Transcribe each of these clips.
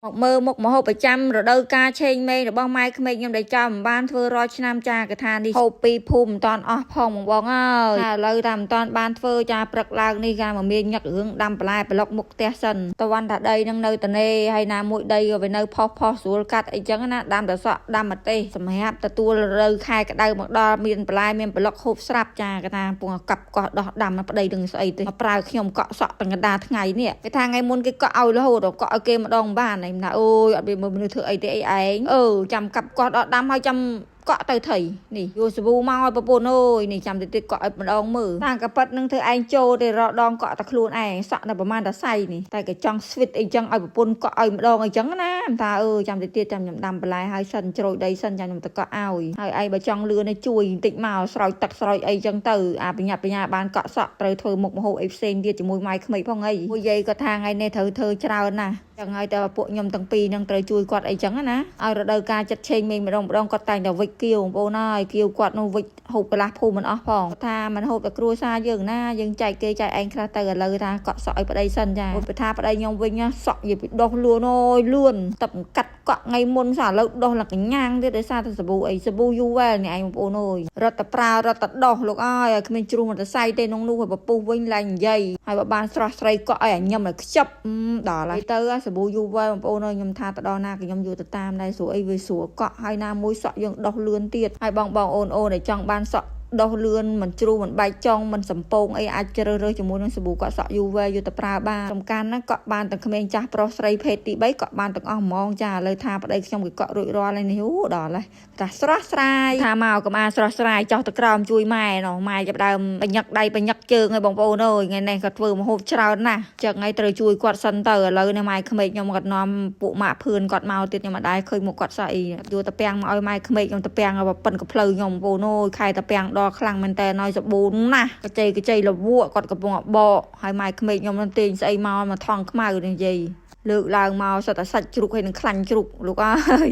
មកមើលមុខមហូបប្រចាំរដូវកាលឆេងមេរបស់ម៉ែក្មេកខ្ញុំដែលចាំបានធ្វើរាល់ឆ្នាំចាកថានេះហូបពីភូមិមិនតាន់អស់ផងបងអើយថាឥឡូវតែមិនតាន់បានធ្វើចាព្រឹកឡើងនេះកាមកមានញឹករឿងដាំបន្លែប្លុកមុខផ្ទះសិនតវ៉ាន់ថាដីនឹងនៅតនេហើយណាមួយដីក៏វានៅផុសស្រួលកាត់អីចឹងណាដាំតសក់ដាំម្ទេសសម្រាប់ទទួលរដូវខែក្តៅមកដល់មានបន្លែមានប្លុកហូបស្រាប់ចាកថាពងកាប់កោះដោះដាំប្តីនឹងស្អីទេមកប្រើខ្ញុំកក់សក់ទាំងកណ្ដាលថ្ងៃនេះគេថាថ្ងៃមុនគេកក់ឲ្យរហូតកក់ឲ្យគេម្ដងបានហើយណាអូយអត់មានមនុស្សធ្វើអីទេអីឯងចាំកាប់គាត់អត់ដាំហើយចាំកក់ទៅថៃនេះយកសាប៊ូមកឲ្យប្រពន្ធអើយនេះចាំតិចកក់ឲ្យម្ដងមើលតាំងកប៉ិតនឹងធ្វើឯងចូលទេរដងកក់តែខ្លួនឯងសក់តែប្រហែលតែសៃនេះតែក៏ចង់ស្វិតអីចឹងឲ្យប្រពន្ធកក់ឲ្យម្ដងអីចឹងណាថាចាំតិចទៀតចាំខ្ញុំដាំបន្លែឲ្យសិនជ្រោយដីសិនចាំខ្ញុំទៅកក់ឲ្យហើយឯងបើចង់លឿននេះជួយបន្តិចមកស្រោចទឹកស្រោចអីចឹងទៅអាបញ្ញាបញ្ញាបានកក់សក់ត្រូវធ្វើមុខម្ហូបអីផ្សេងទៀតជាមួយម៉ៃក្មេកផងអីពួកយាយក៏ថាថ្ងៃនេះត្រូវធ្វើច្រើនណាស់ចឹងហើយតែពួកខ្ញុំទាំងពីរនឹងត្រូវជួយគាត់អីចឹងណាឲ្យរដូវកាលចិត្តឆេងមេម្ដងគាត់តែងតែវិចគៀវបងប្អូនហើយគៀវគាត់នោះវិចហូបកន្លះភូមិមិនអស់ផងថាមិនហូបតែគ្រួសារយើងណាយើងចែកគេចែកឯងខ្លះទៅឥឡូវថាកក់សក់ឲ្យប្តីសិនចាបើថាប្តីខ្ញុំវិញសក់និយាយពីដោះលួនអើយលឿនទឹកកាត់កក់ថ្ងៃមុនសាឥឡូវដោះលកញ្ញាងទៀតដោយសារតែសាប៊ូអីសាប៊ូយូវែលនេះឯងបងប្អូនអើយរត់តែប្រើរត់តែដោះលោកអើយឲ្យគ្មានជ្រុះមន្តស័យទេក្នុងនោះឲ្យពពុះវិញឡើងនិយាយហើយបើបានស្រស់ស្រីកក់ឲ្យញ៉ាំឲ្យខ្ចប់ដល់ហើយទៅសាប៊ូយូវែលបងប្អូនអើយខ្ញុំថាទៅដល់ណាក៏ខ្ញុំយកទៅតាមដែរស្រួលអីវាស្រួលកក់ហើយណាមួយសក់យើងដោះលឿនទៀតហើយបងអូនដែលចង់បានសក់ដោះលឿនមិនជ្រុះមិនបែកចុងមិនសំពងអីអាចជ្រើសរើសជាមួយនឹងសាប៊ូកក់សក់យូវែលយកទៅប្រើបានសំខាន់ណាកក់បានទាំងក្មេងចាស់ប្រុសស្រីភេទទី3កក់បានទាំងអស់ហ្មងចាឥឡូវថាប្តីខ្ញុំគេកក់រួចរាល់ហើយនេះដល់ហើយតែស្រស់ស្រាយថាមកកំអាស្រស់ស្រាយចោះទៅក្រោមជួយម៉ែនោះម៉ែចាប់ដើមបញឹកដៃបញឹកជើងឲ្យបងប្អូនអើយថ្ងៃនេះគាត់ធ្វើម្ហូបច្រើនណាស់ចឹងហើយត្រូវជួយគាត់សិនទៅឥឡូវនេះម៉ែក្មេកខ្ញុំគាត់នាំពួកម៉ាក់ភឿនគាត់មកទៀតខ្ញុំមិនដែរឃើញមុខគាត់ស្អីយកតាពាំងមកឲ្យម៉ែក្មេកខ្ញុំតាពាំងឲ្យប៉ិនកផ្លូវខ្ញុំបងប្អូនអើយខែតាពាំងដល់ខ្លាំងមែនតែណយសាប៊ូណាស់កជ័យលវក់គាត់កំពុងបកហើយម៉ែក្មេកខ្ញុំនឹងទាញស្អីមកថងខ្មៅនេះយាយលើកឡើងមកសិតតែសាច់ជ្រូកហើយនឹងខ្លាញ់ជ្រូកលោកអើយ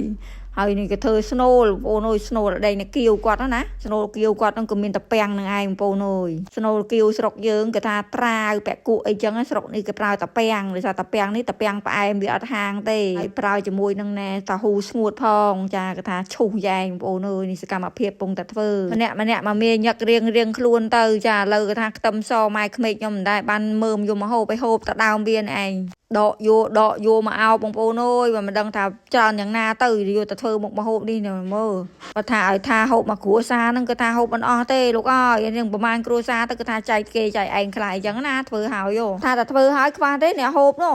ហើយនេះក៏ធ្វើស្នូលបងប្អូនអើយស្នូលដេញនៅគៀវគាត់ណាស្នូលគៀវគាត់ហ្នឹងក៏មានតាពាំងនឹងឯងបងប្អូនអើយស្នូលគៀវស្រុកយើងគេថាត្រាវពាក់គក់អីចឹងស្រុកនេះគេប្រើតាពាំងដោយសារតាពាំងនេះតាពាំងផ្អែមវាអត់ហាងទេហើយប្រើជាមួយនឹងណែតាហ៊ូស្ងួតផងចាគេថាឈូសយ៉ែងបងប្អូនអើយនេះសកម្មភាពពងតែធ្វើម្នាក់មកមានញឹករៀងខ្លួនទៅចាឥឡូវគេថាខ្ទឹមសម៉ែក្មេកខ្ញុំមិនដែរបានមើមយកមកហូបឲ្យហូបតដើមវាឯងដកយកមកអោបបងប្អូនអើយបើមិនដឹងថាច្រើនយ៉ាងណាទៅយកទៅធ្វើមុខម្ហូបនេះមើលគាត់ថាឲ្យថាហូបមកគ្រួសារហ្នឹងគាត់ថាហូបមិនអស់ទេលោកអើយរឿងប្រហែលគ្រួសារទៅគាត់ថាចែកគេចែកឯងខ្លះអញ្ចឹងណាធ្វើហើយថាតែធ្វើហើយខ្វះទេអ្នកហូបនោះ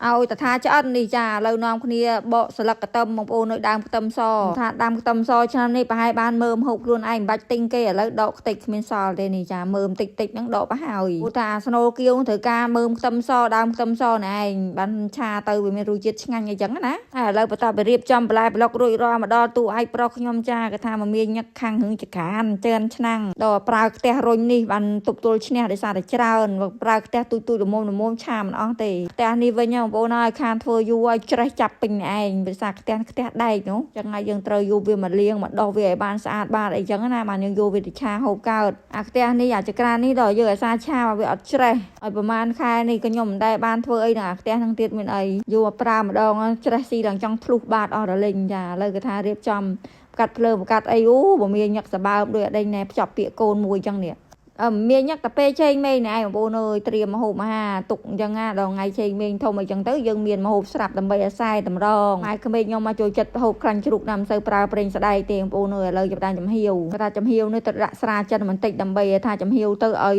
ឲ្យតថាឆ្អិននេះចាឥឡូវនាំគ្នាបកស្លឹកកទឹមបងប្អូននៅដើមខ្ទឹមសថាដាំខ្ទឹមសឆ្នាំនេះប្រហែលបានមើមហូបខ្លួនឯងមិនបាច់ទិញគេឥឡូវដកខ្ទេចគ្មានសល់ទេនេះចាមើមតិចហ្នឹងដកប្រហើយព្រោះថាស្នូលគៀវត្រូវការមើមខ្ទឹមសដើមខ្ទឹមសនេះឯងបានឆាទៅវាមានរសជាតិឆ្ងាញ់អីចឹងណាហើយឥឡូវបន្តទៅរៀបចំបន្លែប្លុករួចរាល់មកដល់ទូឯកប្រុសខ្ញុំចាគេថាមកមានញឹកខាំងហឹងចកានចឿនឆ្នាំងដល់ប្រើខ្ទះរុញនេះបានទប់ទល់ឈ្នះដោយសារតែច្រើនប្រើខ្ទះទូចល្មមឆាមិនអស់ទេខ្ទះនេះវិញបងប្អូនហើយខានធ្វើយូរឲ្យច្រេះចាប់ពេញឯងភាសាខ្ទះដែកនោះចឹងហើយយើងត្រូវយកវាមកលាងមកដោះវាឲ្យបានស្អាតបានអីចឹងណាបានយើងយកវាទៅឆាហូបកើតអាខ្ទះនេះអាចក្រាននេះដល់យើងឲ្យសាឆាវាអត់ច្រេះឲ្យប្រហែលខែនេះក៏ខ្ញុំមិនដែរបានធ្វើអីនឹងអាខ្ទះហ្នឹងទៀតមានអីយកមកប្រើម្ដងច្រេះស៊ីដល់ចង់ធ្លុះបាតអស់រលីងចាឥឡូវគេថារៀបចំកាត់ភ្លើងកាត់អីបើមានញឹកសបើមដូចអដេញណែភ្ជាប់ពាក្យកូនមួយចឹងនេះមានញឹកតាពេលឆេងមេងណែបងប្អូនអើយត្រៀមម្ហូបអាហារទុកអញ្ចឹងណាដល់ថ្ងៃឆេងមេងធំអីចឹងទៅយើងមានម្ហូបស្រាប់ដើម្បីអាសាយតម្រងហើយក្មេងខ្ញុំមកចូលចិត្តហូបខ្លាញ់ជ្រូកណាស់មិនសូវប្រើប្រេងស្ដែកទេបងប្អូនអើយឥឡូវចាប់បានចំហៀវគាត់ថាចំហៀវនេះទៅដាក់ស្រាចិនបន្តិចដើម្បីថាចំហៀវទៅឲ្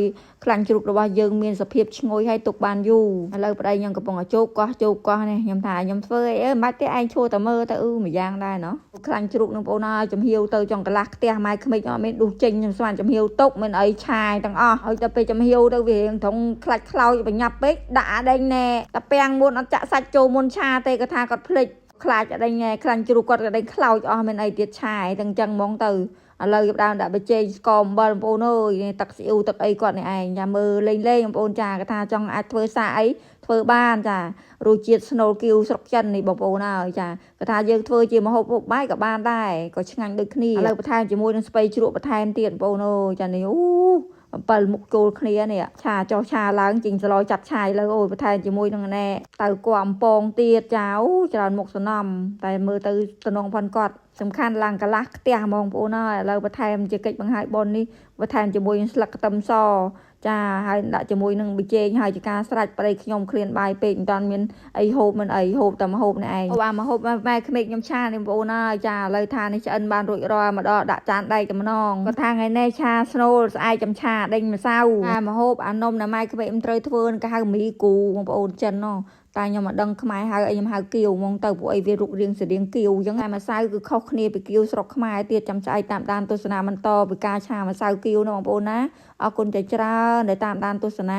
យខ្លាញ់ជ្រូករបស់យើងមានសភាពឈ្ងុយហើយទុកបានយូរឥឡូវប្តីខ្ញុំកំពុងជោគកោះនេះខ្ញុំថាខ្ញុំធ្វើអីមិនបាច់ទេឯងឈួរតែមើលទៅមួយយ៉ាងដែរណោះខ្លាញ់ជ្រូកនឹងបងប្អូនអើយចំហៀវទៅចង់កន្លះខ្ទះម៉ែក្មេងអត់មានដួសចេញខ្ញុំស្មានចំហៀវទុកមិនអីឆាយទាំងអស់ហើយទៅចំហៀវទៅវារៀងត្រង់ខ្លាច់ខ្លោចបញ្ញាប់ពេកដាក់អដេញណែតាពាំងមុនអត់ចាក់សាច់ចូលមុនឆាទេគាត់ថាគាត់ភ្លេចខ្លាចអដេញណែខ្លាញ់ជ្រូកគាត់អដេញខ្លោចអស់មានអីទៀតឆាយទាំងចឹងហ្មងទៅឥឡូវចាប់ដើមដាក់ប៊ីចេងស្ករអំបិលបងប្អូនអើយទឹកស៊ីអ៊ូទឹកអីគាត់នេះឯងចាមើលលេងបងប្អូនចាគាត់ថាចង់អាចធ្វើសាអីធ្វើបានចារសជាតិស្នូលគៀវស្រុកចិននេះបងប្អូនហើយចាគាត់ថាយើងធ្វើជាម្ហូបមុខបាយក៏បានដែរក៏ឆ្ងាញ់ដូចគ្នាឥឡូវបន្ថែមជាមួយនឹងស្ពៃជ្រក់បន្ថែមទៀតបងប្អូនអើយចានេះ 7មុខចូលគ្នានេះឆាចោះឆាឡើងជីងសឡចាប់ឆាយលើអូយបន្ថែមជាមួយនឹងណែទៅគួរអំពងទៀតចាអូច្រើនមុខសំណំតែមើលទៅតំណងផាន់គាត់សំខាន់ឡើងកន្លះផ្ទះហ្មងបងប្អូនអើយឥឡូវបន្ថែមជាកិច្ចបង្ហាញប៉ុននេះបន្ថែមជាមួយនឹងស្លឹកខ្ទឹមសចាហើយដាក់ជាមួយនឹងប៊ីចេងហើយជាការស្រេចប្តីខ្ញុំឃ្លានបាយពេកមិនតាន់មានអីហូបមិនអីហូបតែម្ហូបនេះឯងបាទម្ហូបម៉ែក្មេកខ្ញុំឆានេះបងប្អូនអើយចាឥឡូវថានេះឆ្អិនបានរួចរាល់មកដល់ដាក់ចានដែកតែម្ដងគាត់ថាថ្ងៃនេះឆាស្នូលស្អែកចំឆាដេញម្សៅម្ហូបអានំណាម៉ែក្មេកខ្ញុំត្រូវធ្វើគេហៅមីគូបងប្អូនចិនណោះតែខ្ញុំមិនដឹងខ្មែរហៅអីខ្ញុំហៅគៀវហ្មងទៅពួកអីវារូបរាងស្រៀងគៀវអញ្ចឹងតែម្សៅគឺខុសគ្នាពីគៀវស្រុកខ្មែរទៀតចាំស្អែកតាមដានទស្សនាបន្តពីការឆាម្សៅគៀវនោះបងប្អូនណាអរគុណចាច្រើនដែលតាមដានទស្សនា